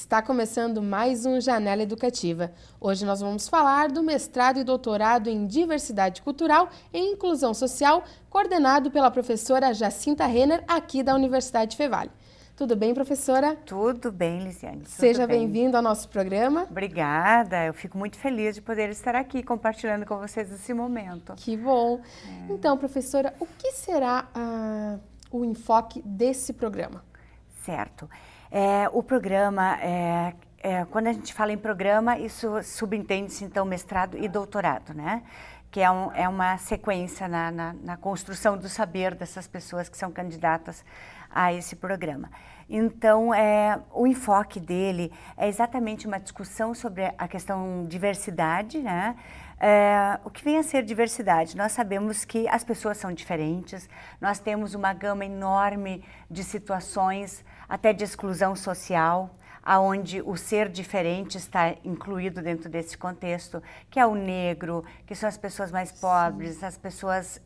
Está começando mais um Janela Educativa. Hoje nós vamos falar do mestrado e doutorado em Diversidade Cultural e Inclusão Social, coordenado pela professora Jacinta Renner, aqui da Universidade Fevale. Tudo bem, professora? Tudo bem, Lisiane. Seja bem-vindo ao nosso programa. Obrigada, eu fico muito feliz de poder estar aqui compartilhando com vocês esse momento. Que bom! Então, professora, o que será o enfoque desse programa? Certo. O programa, quando a gente fala em programa, isso subentende-se então mestrado e doutorado, né? Que é uma sequência na construção do saber dessas pessoas que são candidatas a esse programa. Então, o enfoque dele é exatamente uma discussão sobre a questão diversidade, né? O que vem a ser diversidade? Nós sabemos que as pessoas são diferentes, nós temos uma gama enorme de situações, até de exclusão social, aonde o ser diferente está incluído dentro desse contexto, que é o negro, que são as pessoas mais pobres, sim, as pessoas,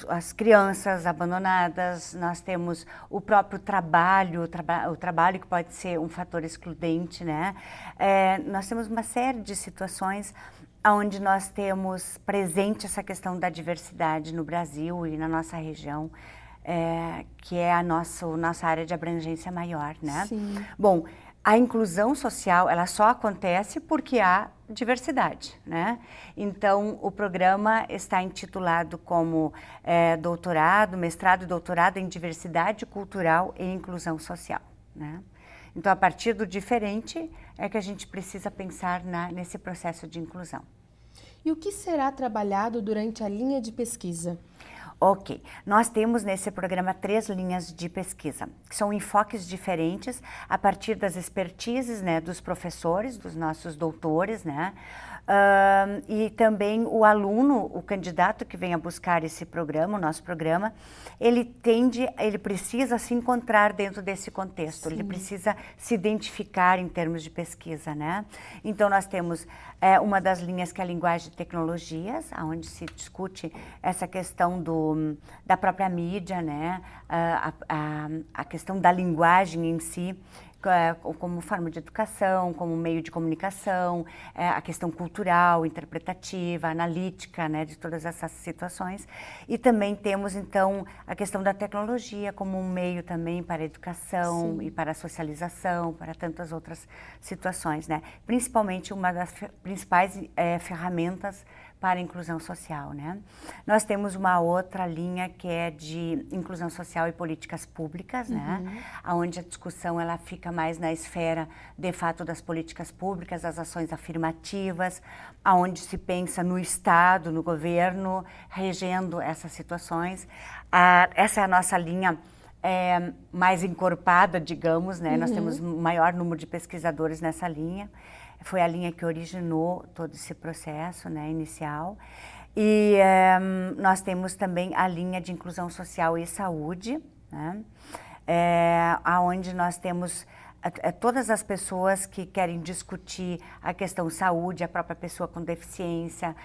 as crianças abandonadas. Nós temos o próprio trabalho, o trabalho que pode ser um fator excludente, né? Nós temos uma série de situações onde nós temos presente essa questão da diversidade no Brasil e na nossa região, que é a nossa área de abrangência maior, né? Sim. Bom, a inclusão social, ela só acontece porque há diversidade, né? Então, o programa está intitulado como mestrado e doutorado em diversidade cultural e inclusão social, né? Então, a partir do diferente é que a gente precisa pensar nesse processo de inclusão. E o que será trabalhado durante a linha de pesquisa? Ok, nós temos nesse programa 3 linhas de pesquisa, que são enfoques diferentes a partir das expertises, né, dos professores, dos nossos doutores, né, e também o aluno, o candidato que venha buscar esse programa, o nosso programa, ele precisa se encontrar dentro desse contexto, sim, ele precisa se identificar em termos de pesquisa, né. Então nós temos uma das linhas que é a linguagem de tecnologias, onde se discute essa questão da própria mídia, né? A questão da linguagem em si, como forma de educação, como meio de comunicação, a questão cultural, interpretativa, analítica, né, de todas essas situações. E também temos, então, a questão da tecnologia como um meio também para a educação, sim, e para a socialização, para tantas outras situações, né? Principalmente uma das principais ferramentas para a inclusão social, né? Nós temos uma outra linha que é de inclusão social e políticas públicas, né? Onde a discussão ela fica mais na esfera, de fato, das políticas públicas, das ações afirmativas, aonde se pensa no Estado, no governo, regendo essas situações. Essa é a nossa linha mais encorpada, digamos, né? Nós temos maior número de pesquisadores nessa linha. Foi a linha que originou todo esse processo, né, inicial. E nós temos também a linha de inclusão social e saúde, né, onde nós temos todas as pessoas que querem discutir a questão saúde, a própria pessoa com deficiência,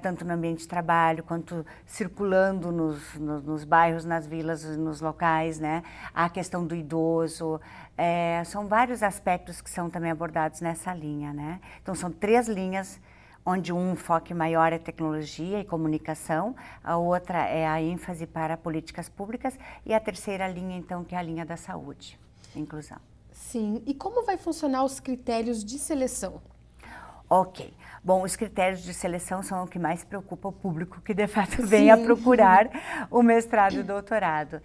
tanto no ambiente de trabalho, quanto circulando nos bairros, nas vilas, nos locais, né? A questão do idoso, são vários aspectos que são também abordados nessa linha, né? Então, são 3 linhas, onde um enfoque maior é tecnologia e comunicação, a outra é a ênfase para políticas públicas e a terceira linha, então, que é a linha da saúde e inclusão. Sim, e como vai funcionar os critérios de seleção? Ok. Bom, os critérios de seleção são o que mais preocupa o público que, de fato, vem a procurar o mestrado e o doutorado.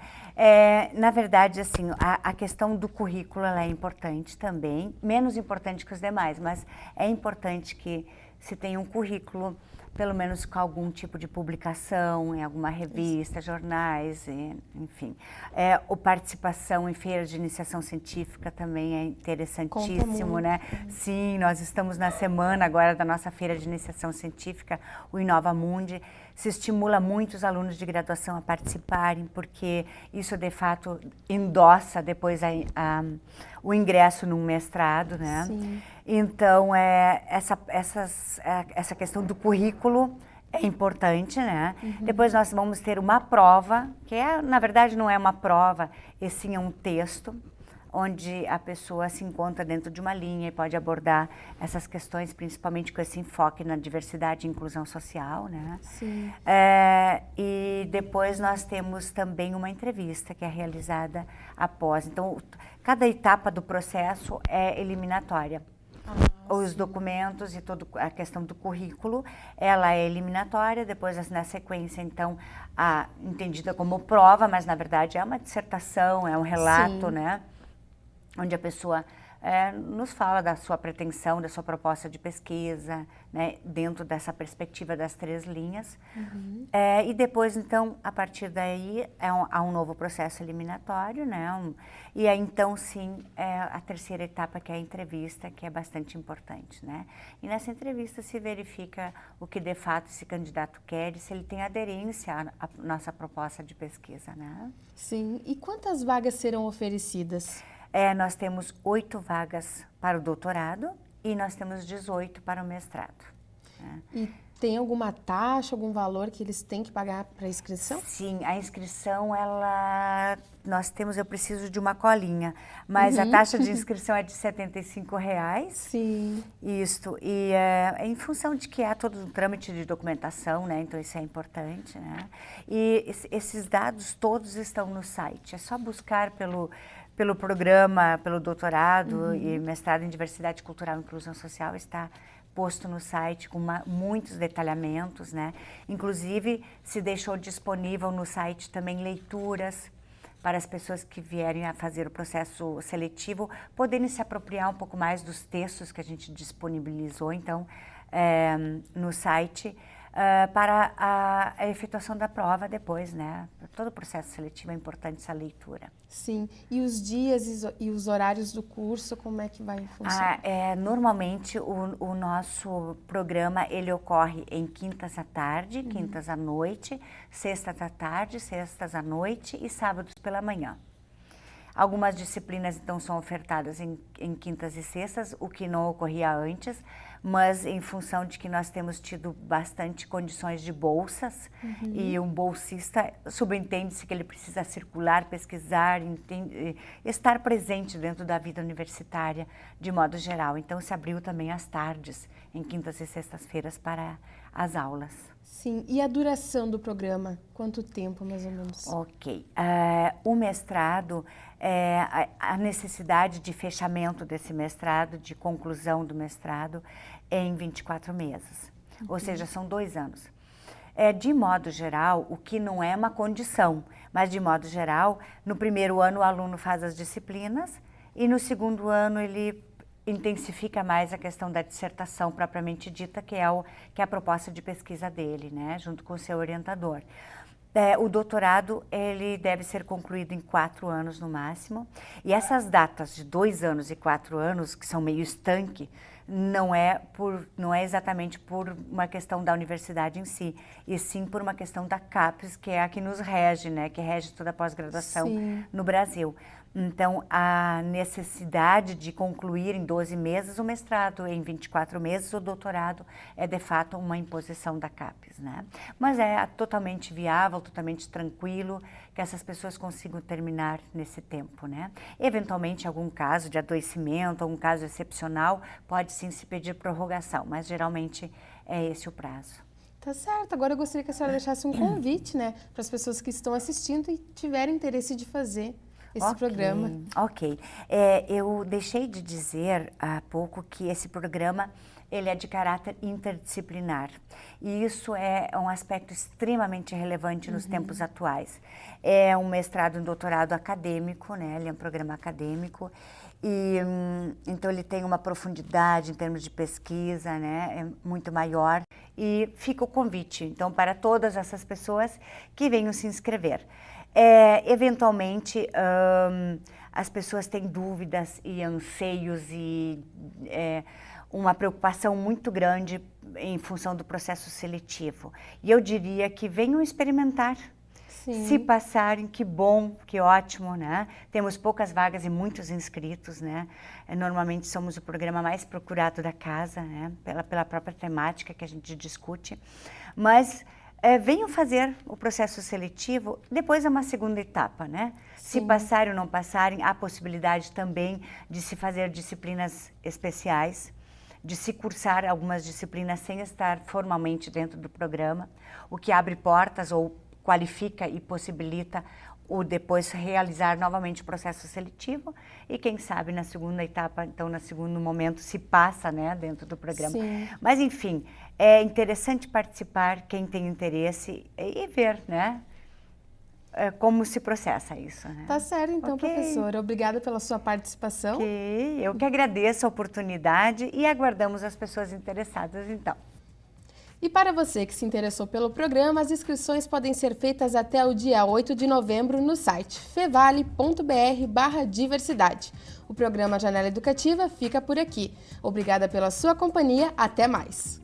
Na verdade, assim, a questão do currículo ela é importante também, menos importante que os demais, mas é importante que se tenha um currículo, pelo menos com algum tipo de publicação em alguma revista, jornais, enfim. A participação em feiras de iniciação científica também é interessantíssimo, né? Sim, nós estamos na semana agora da nossa feira de iniciação científica, o Inova Mundi. Se estimula muito os alunos de graduação a participarem, porque isso, de fato, endossa depois o ingresso num mestrado, né? Sim. Então, essa questão do currículo é importante, né? Depois nós vamos ter uma prova, que na verdade não é uma prova, e sim é um texto, onde a pessoa se encontra dentro de uma linha e pode abordar essas questões, principalmente com esse enfoque na diversidade e inclusão social, né? Sim. E depois nós temos também uma entrevista que é realizada após. Então, cada etapa do processo é eliminatória. Os documentos e toda a questão do currículo, ela é eliminatória, depois na sequência, então, entendida como prova, mas na verdade é uma dissertação, é um relato, Sim. né? Onde a pessoa nos fala da sua pretensão, da sua proposta de pesquisa, né? Dentro dessa perspectiva das 3 linhas. E depois, então, a partir daí, há um novo processo eliminatório, né? E aí, então, sim, a terceira etapa, que é a entrevista, que é bastante importante, né? E nessa entrevista se verifica o que, de fato, esse candidato quer e se ele tem aderência à nossa proposta de pesquisa, né? Sim. E quantas vagas serão oferecidas? Nós temos 8 vagas para o doutorado e nós temos 18 para o mestrado, né? E tem alguma taxa, algum valor que eles têm que pagar para a inscrição? Sim, a inscrição, eu preciso de uma colinha, mas a taxa de inscrição é de R$75. Sim. Isso, e é em função de que há todo um trâmite de documentação, né? Então isso é importante, né? E esses dados todos estão no site, é só buscar pelo programa, pelo doutorado e mestrado em Diversidade Cultural e Inclusão Social, está posto no site com muitos detalhamentos, né? Inclusive, se deixou disponível no site também leituras para as pessoas que vierem a fazer o processo seletivo poderem se apropriar um pouco mais dos textos que a gente disponibilizou, então, no site, para a efetuação da prova depois, né? Todo o processo seletivo é importante essa leitura. Sim. E os dias e os horários do curso, como é que vai funcionar? Normalmente, o nosso programa, ele ocorre em quintas à tarde, quintas à noite, sextas à tarde, sextas à noite e sábados pela manhã. Algumas disciplinas, então, são ofertadas em quintas e sextas, o que não ocorria antes, mas em função de que nós temos tido bastante condições de bolsas, e um bolsista, subentende-se que ele precisa circular, pesquisar, estar presente dentro da vida universitária de modo geral. Então, se abriu também as tardes, em quintas e sextas-feiras, para as aulas. Sim. E a duração do programa? Quanto tempo, mais ou menos? Ok. O mestrado, a necessidade de fechamento desse mestrado, de conclusão do mestrado, é em 24 meses. Ou seja, são 2 anos. De modo geral, o que não é uma condição, mas de modo geral, no primeiro ano o aluno faz as disciplinas e no segundo ano ele intensifica mais a questão da dissertação propriamente dita, que é a proposta de pesquisa dele, né, junto com o seu orientador. O doutorado, ele deve ser concluído em 4 anos no máximo, e essas datas de 2 anos e 4 anos, que são meio estanque, não é exatamente por uma questão da universidade em si, e sim por uma questão da CAPES, que é a que nos rege, né, que rege toda a pós-graduação no Brasil. Então, a necessidade de concluir em 12 meses o mestrado, em 24 meses o doutorado, é de fato uma imposição da CAPES, né? Mas é totalmente viável, totalmente tranquilo que essas pessoas consigam terminar nesse tempo, né? Eventualmente, algum caso de adoecimento, algum caso excepcional, pode sim se pedir prorrogação, mas geralmente é esse o prazo. Tá certo. Agora eu gostaria que a senhora deixasse um convite, né, para as pessoas que estão assistindo e tiverem interesse de fazer esse programa. Ok. Eu deixei de dizer há pouco que esse programa ele é de caráter interdisciplinar. E isso é um aspecto extremamente relevante nos tempos atuais. É um mestrado e um doutorado acadêmico, né? Ele é um programa acadêmico. E, então, ele tem uma profundidade em termos de pesquisa, né? É muito maior. E fica o convite, então, para todas essas pessoas que venham se inscrever. Eventualmente, as pessoas têm dúvidas e anseios e uma preocupação muito grande em função do processo seletivo. E eu diria que venham experimentar. Sim. Se passarem, que bom, que ótimo, né? Temos poucas vagas e muitos inscritos, né? Normalmente somos o programa mais procurado da casa, né? Pela própria temática que a gente discute. Mas venham fazer o processo seletivo, depois é uma segunda etapa, né? Sim. Se passarem ou não passarem, há possibilidade também de se fazer disciplinas especiais, de se cursar algumas disciplinas sem estar formalmente dentro do programa, o que abre portas ou qualifica e possibilita o depois realizar novamente o processo seletivo e quem sabe na segunda etapa, então no segundo momento se passa, né, dentro do programa. Sim. Mas enfim, é interessante participar, quem tem interesse e ver, né, como se processa isso. Né? Tá certo então, professora. Obrigada pela sua participação. Eu que agradeço a oportunidade e aguardamos as pessoas interessadas então. E para você que se interessou pelo programa, as inscrições podem ser feitas até o dia 8 de novembro no site fevale.br/diversidade. O programa Janela Educativa fica por aqui. Obrigada pela sua companhia. Até mais!